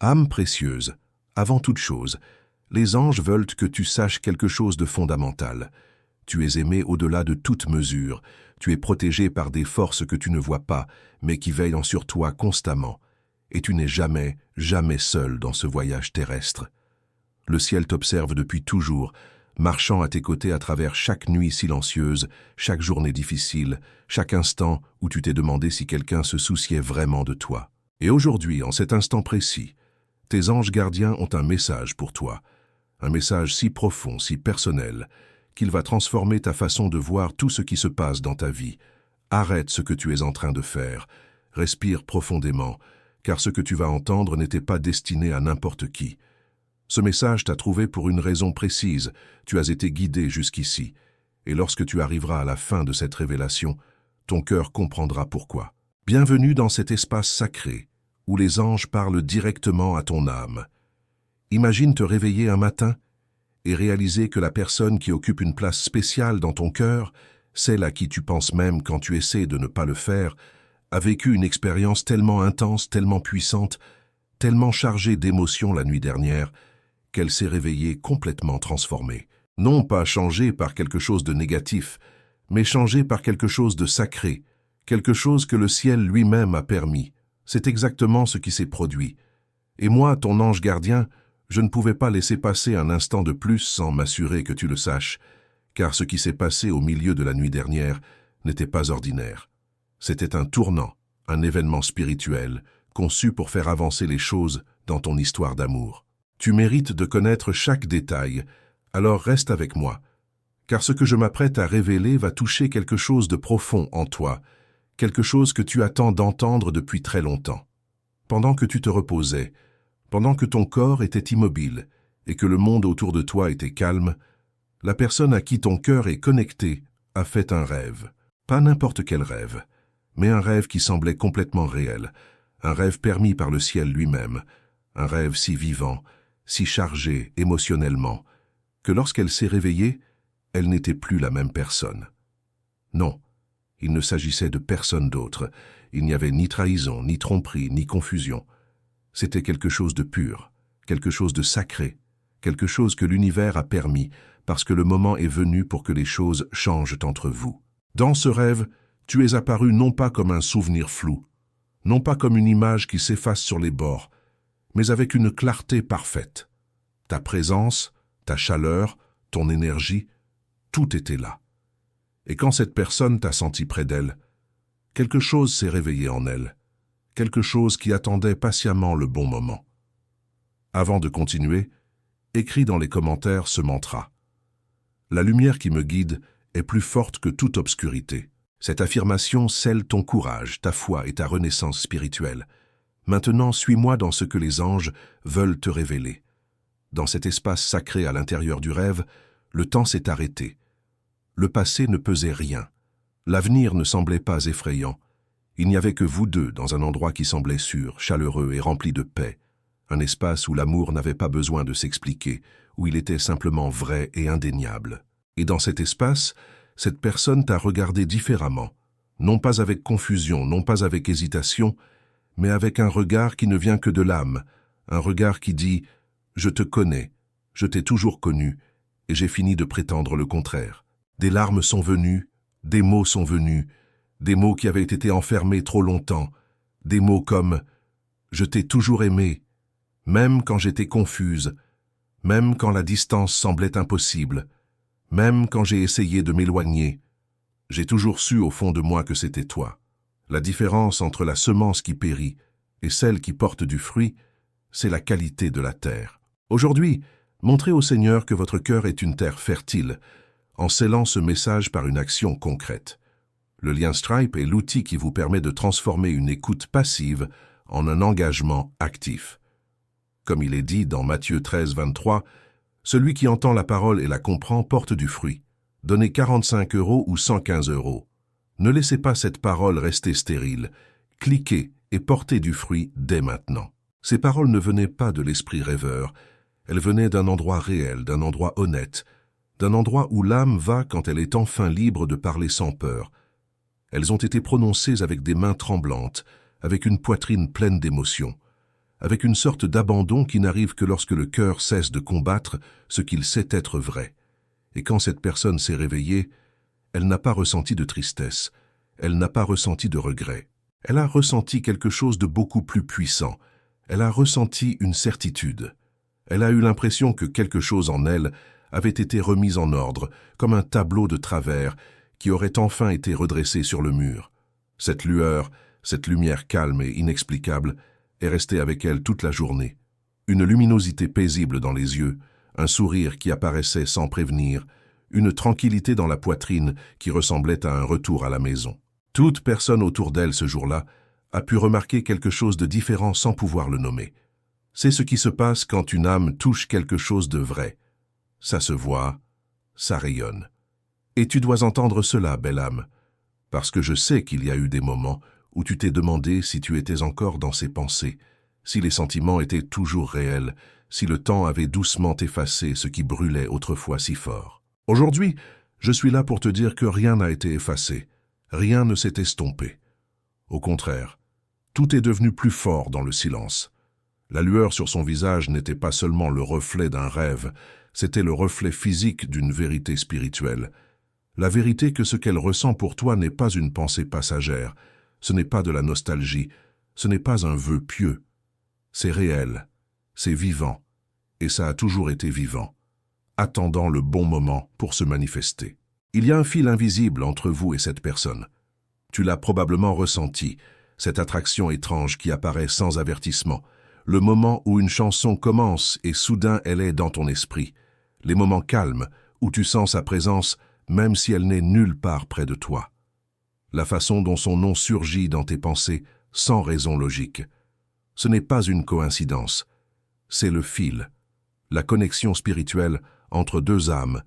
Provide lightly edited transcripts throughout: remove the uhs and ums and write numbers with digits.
Âme précieuse, avant toute chose, les anges veulent que tu saches quelque chose de fondamental. Tu es aimé au-delà de toute mesure, tu es protégé par des forces que tu ne vois pas, mais qui veillent sur toi constamment. Et tu n'es jamais, jamais seul dans ce voyage terrestre. Le ciel t'observe depuis toujours, marchant à tes côtés à travers chaque nuit silencieuse, chaque journée difficile, chaque instant où tu t'es demandé si quelqu'un se souciait vraiment de toi. Et aujourd'hui, en cet instant précis, tes anges gardiens ont un message pour toi, un message si profond, si personnel, qu'il va transformer ta façon de voir tout ce qui se passe dans ta vie. Arrête ce que tu es en train de faire, respire profondément, car ce que tu vas entendre n'était pas destiné à n'importe qui. Ce message t'a trouvé pour une raison précise, tu as été guidé jusqu'ici, et lorsque tu arriveras à la fin de cette révélation, ton cœur comprendra pourquoi. Bienvenue dans cet espace sacré, où les anges parlent directement à ton âme. Imagine te réveiller un matin et réaliser que la personne qui occupe une place spéciale dans ton cœur, celle à qui tu penses même quand tu essaies de ne pas le faire, a vécu une expérience tellement intense, tellement puissante, tellement chargée d'émotions la nuit dernière, qu'elle s'est réveillée complètement transformée. Non pas changée par quelque chose de négatif, mais changée par quelque chose de sacré, quelque chose que le ciel lui-même a permis. C'est exactement ce qui s'est produit. Et moi, ton ange gardien, je ne pouvais pas laisser passer un instant de plus sans m'assurer que tu le saches, car ce qui s'est passé au milieu de la nuit dernière n'était pas ordinaire. C'était un tournant, un événement spirituel, conçu pour faire avancer les choses dans ton histoire d'amour. Tu mérites de connaître chaque détail, alors reste avec moi, car ce que je m'apprête à révéler va toucher quelque chose de profond en toi, quelque chose que tu attends d'entendre depuis très longtemps. Pendant que tu te reposais, pendant que ton corps était immobile et que le monde autour de toi était calme, la personne à qui ton cœur est connecté a fait un rêve. Pas n'importe quel rêve, mais un rêve qui semblait complètement réel, un rêve permis par le ciel lui-même, un rêve si vivant, si chargé émotionnellement, que lorsqu'elle s'est réveillée, elle n'était plus la même personne. Non, il ne s'agissait de personne d'autre, il n'y avait ni trahison, ni tromperie, ni confusion. C'était quelque chose de pur, quelque chose de sacré, quelque chose que l'univers a permis, parce que le moment est venu pour que les choses changent entre vous. Dans ce rêve, tu es apparu non pas comme un souvenir flou, non pas comme une image qui s'efface sur les bords, mais avec une clarté parfaite. Ta présence, ta chaleur, ton énergie, tout était là. Et quand cette personne t'a senti près d'elle, quelque chose s'est réveillé en elle, quelque chose qui attendait patiemment le bon moment. Avant de continuer, écris dans les commentaires ce mantra. La lumière qui me guide est plus forte que toute obscurité. Cette affirmation scelle ton courage, ta foi et ta renaissance spirituelle. Maintenant, suis-moi dans ce que les anges veulent te révéler. Dans cet espace sacré à l'intérieur du rêve, le temps s'est arrêté. Le passé ne pesait rien. L'avenir ne semblait pas effrayant. Il n'y avait que vous deux dans un endroit qui semblait sûr, chaleureux et rempli de paix. Un espace où l'amour n'avait pas besoin de s'expliquer, où il était simplement vrai et indéniable. Et dans cet espace, cette personne t'a regardé différemment, non pas avec confusion, non pas avec hésitation, mais avec un regard qui ne vient que de l'âme, un regard qui dit « Je te connais, je t'ai toujours connu, et j'ai fini de prétendre le contraire ». Des larmes sont venues, des mots sont venus, des mots qui avaient été enfermés trop longtemps, des mots comme « Je t'ai toujours aimé », même quand j'étais confuse, même quand la distance semblait impossible, même quand j'ai essayé de m'éloigner. J'ai toujours su au fond de moi que c'était toi. La différence entre la semence qui périt et celle qui porte du fruit, c'est la qualité de la terre. Aujourd'hui, montrez au Seigneur que votre cœur est une terre fertile, en scellant ce message par une action concrète. Le lien Stripe est l'outil qui vous permet de transformer une écoute passive en un engagement actif. Comme il est dit dans Matthieu 13, 23, « Celui qui entend la parole et la comprend porte du fruit. Donnez 45 € ou 115 €. Ne laissez pas cette parole rester stérile. Cliquez et portez du fruit dès maintenant. » Ces paroles ne venaient pas de l'esprit rêveur, elles venaient d'un endroit réel, d'un endroit honnête, d'un endroit où l'âme va quand elle est enfin libre de parler sans peur. Elles ont été prononcées avec des mains tremblantes, avec une poitrine pleine d'émotion. avec une sorte d'abandon qui n'arrive que lorsque le cœur cesse de combattre ce qu'il sait être vrai. Et quand cette personne s'est réveillée, elle n'a pas ressenti de tristesse, elle n'a pas ressenti de regret. Elle a ressenti quelque chose de beaucoup plus puissant. Elle a ressenti une certitude. Elle a eu l'impression que quelque chose en elle avait été remis en ordre, comme un tableau de travers qui aurait enfin été redressé sur le mur. Cette lueur, cette lumière calme et inexplicable, est restée avec elle toute la journée. Une luminosité paisible dans les yeux, un sourire qui apparaissait sans prévenir, une tranquillité dans la poitrine qui ressemblait à un retour à la maison. Toute personne autour d'elle ce jour-là a pu remarquer quelque chose de différent sans pouvoir le nommer. C'est ce qui se passe quand une âme touche quelque chose de vrai. Ça se voit, ça rayonne. Et tu dois entendre cela, belle âme, parce que je sais qu'il y a eu des moments où tu t'es demandé si tu étais encore dans ces pensées, si les sentiments étaient toujours réels, si le temps avait doucement effacé ce qui brûlait autrefois si fort. Aujourd'hui, je suis là pour te dire que rien n'a été effacé, rien ne s'est estompé. Au contraire, tout est devenu plus fort dans le silence. La lueur sur son visage n'était pas seulement le reflet d'un rêve, c'était le reflet physique d'une vérité spirituelle. La vérité que ce qu'elle ressent pour toi n'est pas une pensée passagère, ce n'est pas de la nostalgie, ce n'est pas un vœu pieux. C'est réel, c'est vivant, et ça a toujours été vivant, attendant le bon moment pour se manifester. Il y a un fil invisible entre vous et cette personne. Tu l'as probablement ressenti, cette attraction étrange qui apparaît sans avertissement, le moment où une chanson commence et soudain elle est dans ton esprit, les moments calmes où tu sens sa présence même si elle n'est nulle part près de toi. La façon dont son nom surgit dans tes pensées sans raison logique. Ce n'est pas une coïncidence, c'est le fil, la connexion spirituelle entre deux âmes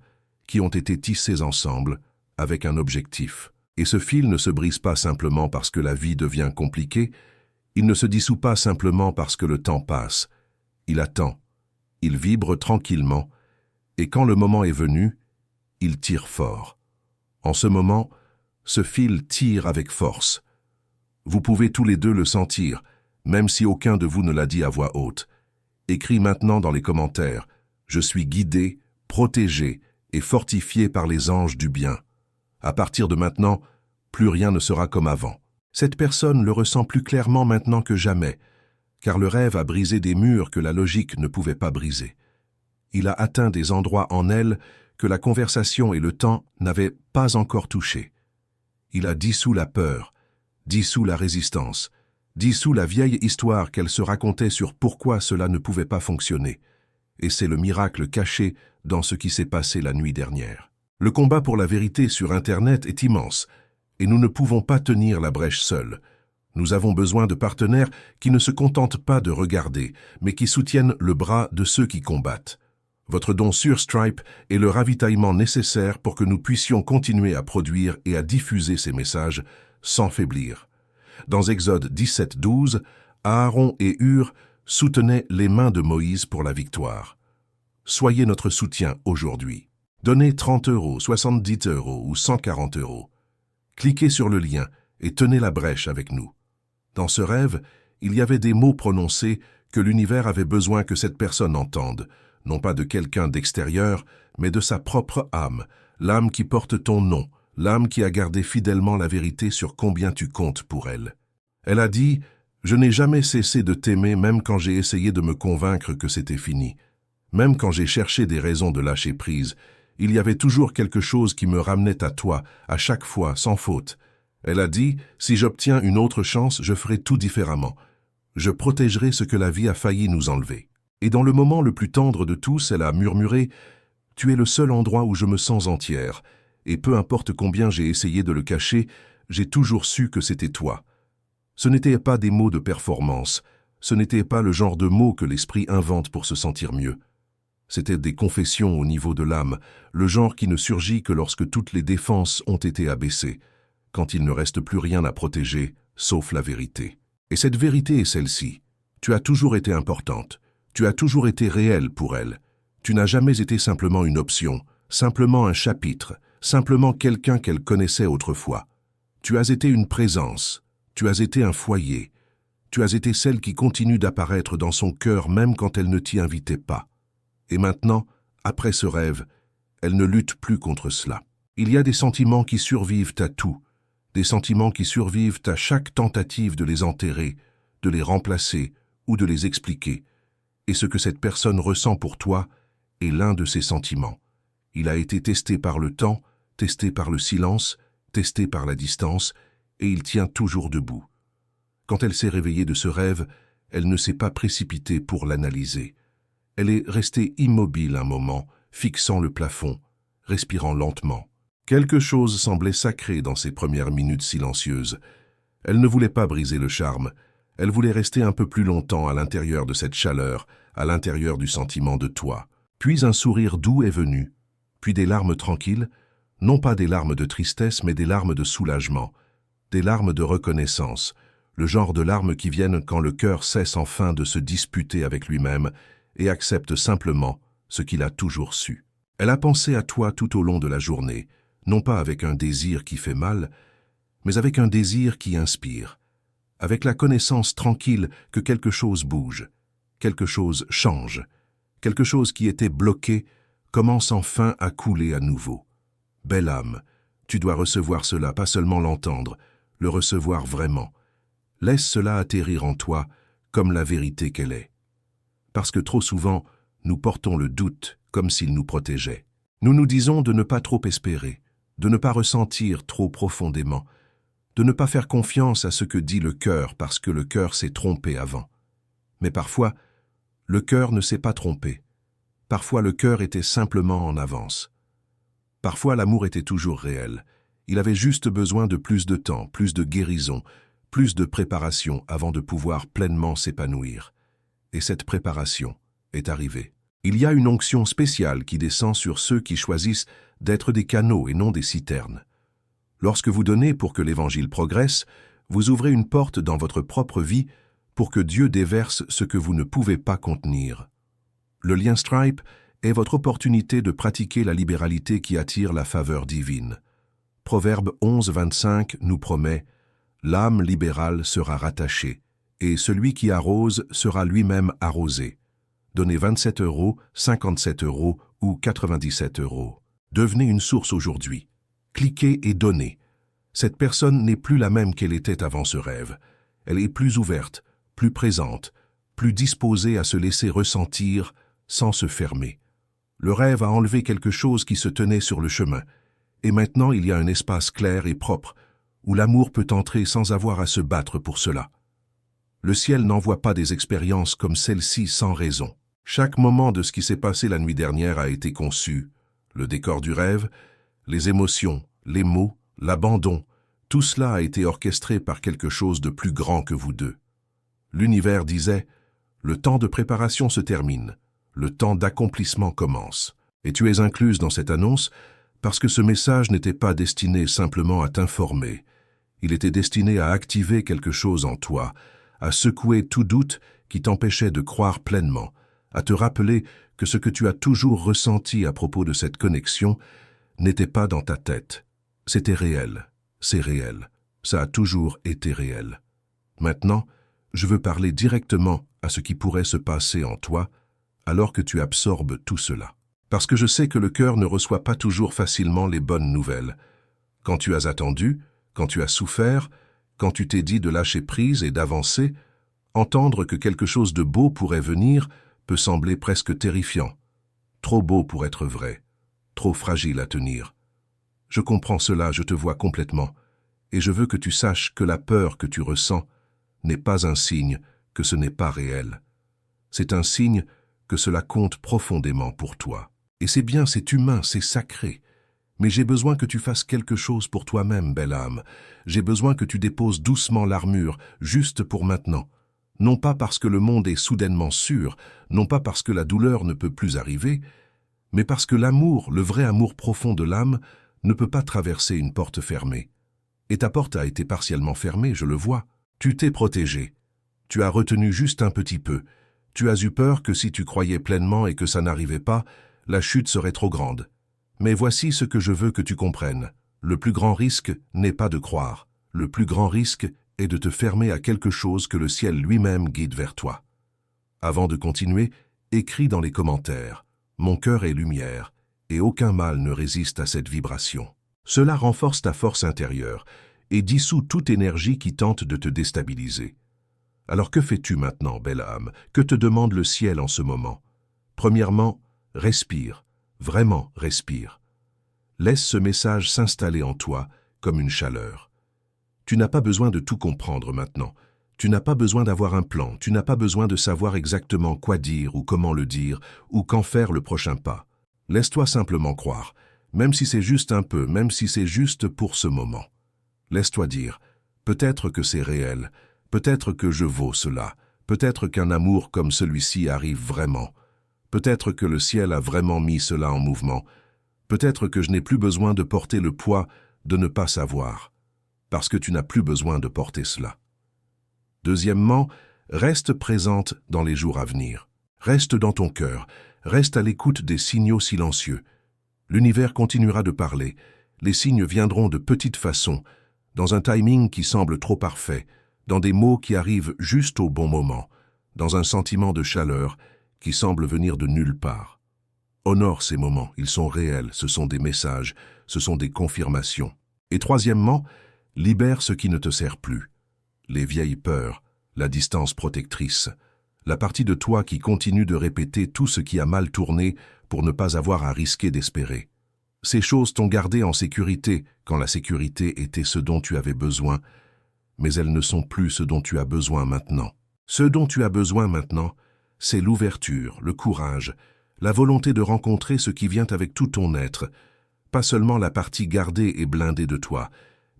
qui ont été tissées ensemble avec un objectif. Et ce fil ne se brise pas simplement parce que la vie devient compliquée, il ne se dissout pas simplement parce que le temps passe. Il attend, il vibre tranquillement, et quand le moment est venu, il tire fort. En ce moment, ce fil tire avec force. Vous pouvez tous les deux le sentir, même si aucun de vous ne l'a dit à voix haute. Écris maintenant dans les commentaires « Je suis guidé, protégé et fortifié par les anges du bien ». À partir de maintenant, plus rien ne sera comme avant. Cette personne le ressent plus clairement maintenant que jamais, car le rêve a brisé des murs que la logique ne pouvait pas briser. Il a atteint des endroits en elle que la conversation et le temps n'avaient pas encore touchés. Il a dissous la peur, dissous la résistance, dissous la vieille histoire qu'elle se racontait sur pourquoi cela ne pouvait pas fonctionner. Et c'est le miracle caché dans ce qui s'est passé la nuit dernière. Le combat pour la vérité sur Internet est immense, et nous ne pouvons pas tenir la brèche seuls. Nous avons besoin de partenaires qui ne se contentent pas de regarder, mais qui soutiennent le bras de ceux qui combattent. Votre don sur Stripe est le ravitaillement nécessaire pour que nous puissions continuer à produire et à diffuser ces messages sans faiblir. Dans Exode 17:12, Aaron et Hur soutenaient les mains de Moïse pour la victoire. Soyez notre soutien aujourd'hui. Donnez 30 €, 70 € ou 140 €. Cliquez sur le lien et tenez la brèche avec nous. Dans ce rêve, il y avait des mots prononcés que l'univers avait besoin que cette personne entende, non pas de quelqu'un d'extérieur, mais de sa propre âme, l'âme qui porte ton nom, l'âme qui a gardé fidèlement la vérité sur combien tu comptes pour elle. Elle a dit « Je n'ai jamais cessé de t'aimer même quand j'ai essayé de me convaincre que c'était fini. Même quand j'ai cherché des raisons de lâcher prise, il y avait toujours quelque chose qui me ramenait à toi, à chaque fois, sans faute. Elle a dit « Si j'obtiens une autre chance, je ferai tout différemment. Je protégerai ce que la vie a failli nous enlever. » Et dans le moment le plus tendre de tous, elle a murmuré « Tu es le seul endroit où je me sens entière, et peu importe combien j'ai essayé de le cacher, j'ai toujours su que c'était toi. » Ce n'étaient pas des mots de performance, ce n'était pas le genre de mots que l'esprit invente pour se sentir mieux. C'étaient des confessions au niveau de l'âme, le genre qui ne surgit que lorsque toutes les défenses ont été abaissées, quand il ne reste plus rien à protéger, sauf la vérité. Et cette vérité est celle-ci. Tu as toujours été importante. Tu as toujours été réelle pour elle. Tu n'as jamais été simplement une option, simplement un chapitre, simplement quelqu'un qu'elle connaissait autrefois. Tu as été une présence, tu as été un foyer, Tu as été celle qui continue d'apparaître dans son cœur même quand elle ne t'y invitait pas. Et maintenant, après ce rêve, elle ne lutte plus contre cela. Il y a des sentiments qui survivent à tout, des sentiments qui survivent à chaque tentative de les enterrer, de les remplacer ou de les expliquer. Et ce que cette personne ressent pour toi est l'un de ces sentiments. Il a été testé par le temps, testé par le silence, testé par la distance, et il tient toujours debout. Quand elle s'est réveillée de ce rêve, elle ne s'est pas précipitée pour l'analyser. Elle est restée immobile un moment, fixant le plafond, respirant lentement. Quelque chose semblait sacré dans ces premières minutes silencieuses. Elle ne voulait pas briser le charme. Elle voulait rester un peu plus longtemps à l'intérieur de cette chaleur, à l'intérieur du sentiment de toi. Puis un sourire doux est venu, puis des larmes tranquilles, non pas des larmes de tristesse, mais des larmes de soulagement, des larmes de reconnaissance, le genre de larmes qui viennent quand le cœur cesse enfin de se disputer avec lui-même et accepte simplement ce qu'il a toujours su. Elle a pensé à toi tout au long de la journée, non pas avec un désir qui fait mal, mais avec un désir qui inspire, avec la connaissance tranquille que quelque chose bouge, quelque chose change, quelque chose qui était bloqué commence enfin à couler à nouveau. Belle âme, tu dois recevoir cela, pas seulement l'entendre, le recevoir vraiment. Laisse cela atterrir en toi comme la vérité qu'elle est. Parce que trop souvent, nous portons le doute comme s'il nous protégeait. Nous nous disons de ne pas trop espérer, de ne pas ressentir trop profondément, de ne pas faire confiance à ce que dit le cœur parce que le cœur s'est trompé avant. Mais parfois, le cœur ne s'est pas trompé. Parfois, le cœur était simplement en avance. Parfois, l'amour était toujours réel. Il avait juste besoin de plus de temps, plus de guérison, plus de préparation avant de pouvoir pleinement s'épanouir. Et cette préparation est arrivée. Il y a une onction spéciale qui descend sur ceux qui choisissent d'être des canaux et non des citernes. Lorsque vous donnez pour que l'Évangile progresse, vous ouvrez une porte dans votre propre vie pour que Dieu déverse ce que vous ne pouvez pas contenir. Le lien Stripe est votre opportunité de pratiquer la libéralité qui attire la faveur divine. Proverbe 11, 25 nous promet « L'âme libérale sera rattachée, et celui qui arrose sera lui-même arrosé. » Donnez 27 €, 57 € ou 97 €. Devenez une source aujourd'hui. Cliquez et donnez. Cette personne n'est plus la même qu'elle était avant ce rêve. Elle est plus ouverte, plus présente, plus disposée à se laisser ressentir sans se fermer. Le rêve a enlevé quelque chose qui se tenait sur le chemin, et maintenant il y a un espace clair et propre où l'amour peut entrer sans avoir à se battre pour cela. Le ciel n'envoie pas des expériences comme celle-ci sans raison. Chaque moment de ce qui s'est passé la nuit dernière a été conçu. Le décor du rêve, les émotions, les mots, l'abandon, tout cela a été orchestré par quelque chose de plus grand que vous deux. L'univers disait « Le temps de préparation se termine, le temps d'accomplissement commence. » Et tu es incluse dans cette annonce parce que ce message n'était pas destiné simplement à t'informer. Il était destiné à activer quelque chose en toi, à secouer tout doute qui t'empêchait de croire pleinement, à te rappeler que ce que tu as toujours ressenti à propos de cette connexion n'était pas dans ta tête. C'était réel, c'est réel, ça a toujours été réel. Maintenant, je veux parler directement à ce qui pourrait se passer en toi alors que tu absorbes tout cela. Parce que je sais que le cœur ne reçoit pas toujours facilement les bonnes nouvelles. Quand tu as attendu, quand tu as souffert, quand tu t'es dit de lâcher prise et d'avancer, entendre que quelque chose de beau pourrait venir peut sembler presque terrifiant. Trop beau pour être vrai, trop fragile à tenir. Je comprends cela, je te vois complètement, et je veux que tu saches que la peur que tu ressens n'est pas un signe que ce n'est pas réel. C'est un signe que cela compte profondément pour toi. Et c'est bien, c'est humain, c'est sacré. Mais j'ai besoin que tu fasses quelque chose pour toi-même, belle âme. J'ai besoin que tu déposes doucement l'armure, juste pour maintenant. Non pas parce que le monde est soudainement sûr, non pas parce que la douleur ne peut plus arriver, mais parce que l'amour, le vrai amour profond de l'âme, ne peut pas traverser une porte fermée. Et ta porte a été partiellement fermée, je le vois. Tu t'es protégé. Tu as retenu juste un petit peu. Tu as eu peur que si tu croyais pleinement et que ça n'arrivait pas, la chute serait trop grande. Mais voici ce que je veux que tu comprennes. Le plus grand risque n'est pas de croire. Le plus grand risque est de te fermer à quelque chose que le ciel lui-même guide vers toi. Avant de continuer, écris dans les commentaires « Mon cœur est lumière » et aucun mal ne résiste à cette vibration. Cela renforce ta force intérieure et dissout toute énergie qui tente de te déstabiliser. Alors que fais-tu maintenant, belle âme? Que te demande le ciel en ce moment? Premièrement, respire, vraiment respire. Laisse ce message s'installer en toi comme une chaleur. Tu n'as pas besoin de tout comprendre maintenant. Tu n'as pas besoin d'avoir un plan, tu n'as pas besoin de savoir exactement quoi dire ou comment le dire, ou quand faire le prochain pas. Laisse-toi simplement croire, même si c'est juste un peu, même si c'est juste pour ce moment. Laisse-toi dire, peut-être que c'est réel, peut-être que je vaux cela, peut-être qu'un amour comme celui-ci arrive vraiment, peut-être que le ciel a vraiment mis cela en mouvement, peut-être que je n'ai plus besoin de porter le poids de ne pas savoir, parce que tu n'as plus besoin de porter cela. Deuxièmement, reste présente dans les jours à venir. Reste dans ton cœur, reste à l'écoute des signaux silencieux. L'univers continuera de parler, les signes viendront de petites façons, dans un timing qui semble trop parfait, dans des mots qui arrivent juste au bon moment, dans un sentiment de chaleur qui semble venir de nulle part. Honore ces moments, ils sont réels, ce sont des messages, ce sont des confirmations. Et troisièmement, libère ce qui ne te sert plus. Les vieilles peurs, la distance protectrice, la partie de toi qui continue de répéter tout ce qui a mal tourné pour ne pas avoir à risquer d'espérer. Ces choses t'ont gardé en sécurité quand la sécurité était ce dont tu avais besoin, mais elles ne sont plus ce dont tu as besoin maintenant. Ce dont tu as besoin maintenant, c'est l'ouverture, le courage, la volonté de rencontrer ce qui vient avec tout ton être, pas seulement la partie gardée et blindée de toi,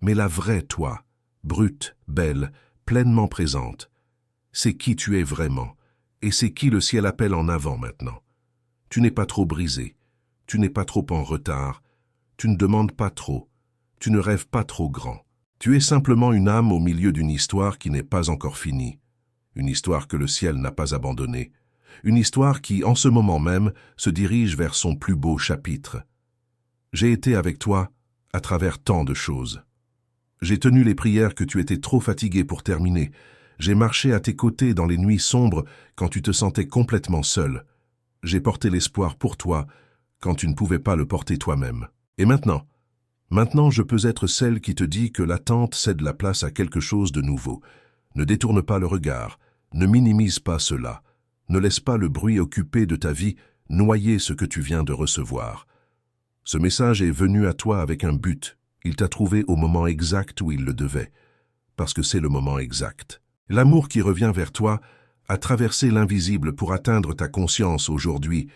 mais la vraie toi, brute, belle, pleinement présente. C'est qui tu es vraiment, et c'est qui le ciel appelle en avant maintenant. Tu n'es pas trop brisé, tu n'es pas trop en retard, tu ne demandes pas trop, tu ne rêves pas trop grand. Tu es simplement une âme au milieu d'une histoire qui n'est pas encore finie, une histoire que le ciel n'a pas abandonnée, une histoire qui, en ce moment même, se dirige vers son plus beau chapitre. J'ai été avec toi à travers tant de choses. J'ai tenu les prières que tu étais trop fatigué pour terminer. J'ai marché à tes côtés dans les nuits sombres quand tu te sentais complètement seul. J'ai porté l'espoir pour toi quand tu ne pouvais pas le porter toi-même. Et maintenant je peux être celle qui te dit que l'attente cède la place à quelque chose de nouveau. Ne détourne pas le regard, ne minimise pas cela. Ne laisse pas le bruit occupé de ta vie noyer ce que tu viens de recevoir. Ce message est venu à toi avec un but. Il t'a trouvé au moment exact où il le devait, parce que c'est le moment exact. L'amour qui revient vers toi a traversé l'invisible pour atteindre ta conscience aujourd'hui.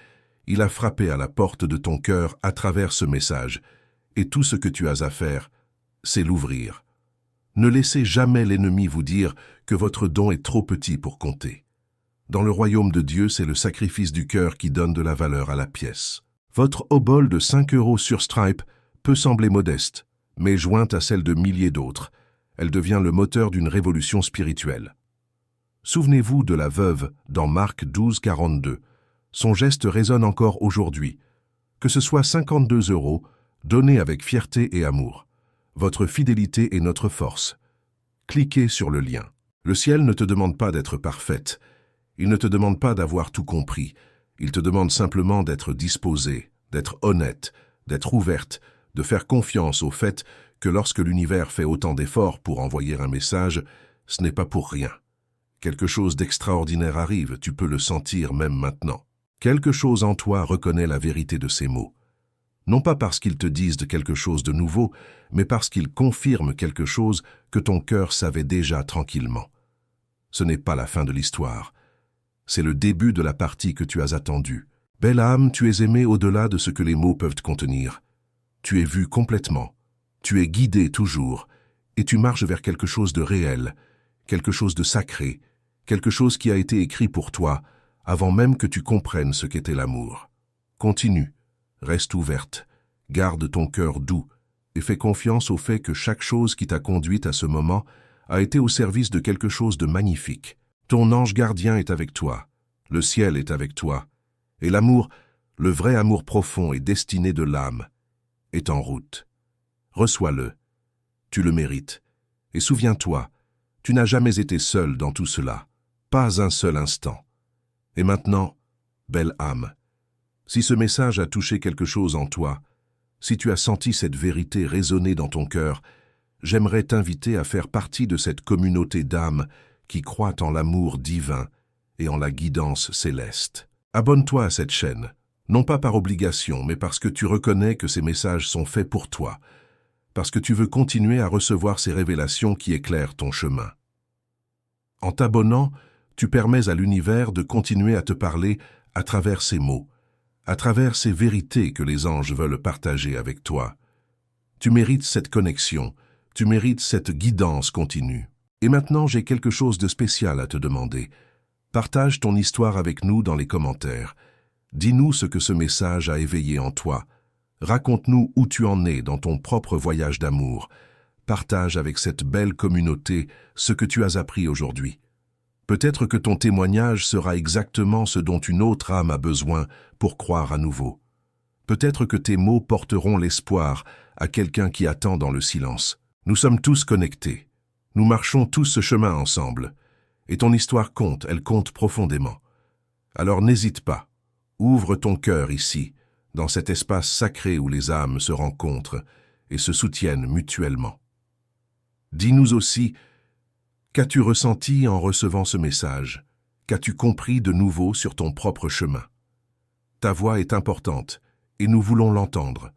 Il a frappé à la porte de ton cœur à travers ce message. Et tout ce que tu as à faire, c'est l'ouvrir. Ne laissez jamais l'ennemi vous dire que votre don est trop petit pour compter. Dans le royaume de Dieu, c'est le sacrifice du cœur qui donne de la valeur à la pièce. Votre obole de 5 € sur Stripe peut sembler modeste, mais jointe à celle de milliers d'autres, elle devient le moteur d'une révolution spirituelle. Souvenez-vous de la veuve dans Marc 12, 42. Son geste résonne encore aujourd'hui. Que ce soit 52 €, donnez avec fierté et amour. Votre fidélité est notre force. Cliquez sur le lien. Le ciel ne te demande pas d'être parfaite. Il ne te demande pas d'avoir tout compris. Il te demande simplement d'être disposée, d'être honnête, d'être ouverte, de faire confiance au fait que lorsque l'univers fait autant d'efforts pour envoyer un message, ce n'est pas pour rien. Quelque chose d'extraordinaire arrive, tu peux le sentir même maintenant. Quelque chose en toi reconnaît la vérité de ces mots. Non pas parce qu'ils te disent de quelque chose de nouveau, mais parce qu'ils confirment quelque chose que ton cœur savait déjà tranquillement. Ce n'est pas la fin de l'histoire. C'est le début de la partie que tu as attendue. Belle âme, tu es aimée au-delà de ce que les mots peuvent contenir. Tu es vue complètement. Tu es guidée toujours. Et tu marches vers quelque chose de réel, quelque chose de sacré, quelque chose qui a été écrit pour toi, avant même que tu comprennes ce qu'était l'amour. Continue. Reste ouverte, garde ton cœur doux et fais confiance au fait que chaque chose qui t'a conduite à ce moment a été au service de quelque chose de magnifique. Ton ange gardien est avec toi, le ciel est avec toi, et l'amour, le vrai amour profond et destiné de l'âme, est en route. Reçois-le, tu le mérites, et souviens-toi, Tu n'as jamais été seul dans tout cela, pas un seul instant. Et maintenant, belle âme, si ce message a touché quelque chose en toi, si tu as senti cette vérité résonner dans ton cœur, j'aimerais t'inviter à faire partie de cette communauté d'âmes qui croient en l'amour divin et en la guidance céleste. Abonne-toi à cette chaîne, non pas par obligation, mais parce que tu reconnais que ces messages sont faits pour toi, parce que tu veux continuer à recevoir ces révélations qui éclairent ton chemin. En t'abonnant, tu permets à l'univers de continuer à te parler à travers ces mots, à travers ces vérités que les anges veulent partager avec toi. Tu mérites cette connexion, tu mérites cette guidance continue. Et maintenant, j'ai quelque chose de spécial à te demander. Partage ton histoire avec nous dans les commentaires. Dis-nous ce que ce message a éveillé en toi. Raconte-nous où tu en es dans ton propre voyage d'amour. Partage avec cette belle communauté ce que tu as appris aujourd'hui. Peut-être que ton témoignage sera exactement ce dont une autre âme a besoin pour croire à nouveau. Peut-être que tes mots porteront l'espoir à quelqu'un qui attend dans le silence. Nous sommes tous connectés. Nous marchons tous ce chemin ensemble. Et ton histoire compte, elle compte profondément. Alors n'hésite pas. Ouvre ton cœur ici, dans cet espace sacré où les âmes se rencontrent et se soutiennent mutuellement. Dis-nous aussi, qu'as-tu ressenti en recevant ce message? Qu'as-tu compris de nouveau sur ton propre chemin? Ta voix est importante et nous voulons l'entendre.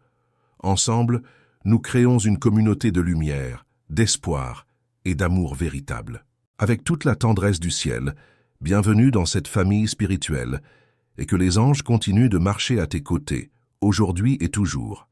Ensemble, nous créons une communauté de lumière, d'espoir et d'amour véritable. Avec toute la tendresse du ciel, bienvenue dans cette famille spirituelle et que les anges continuent de marcher à tes côtés, aujourd'hui et toujours.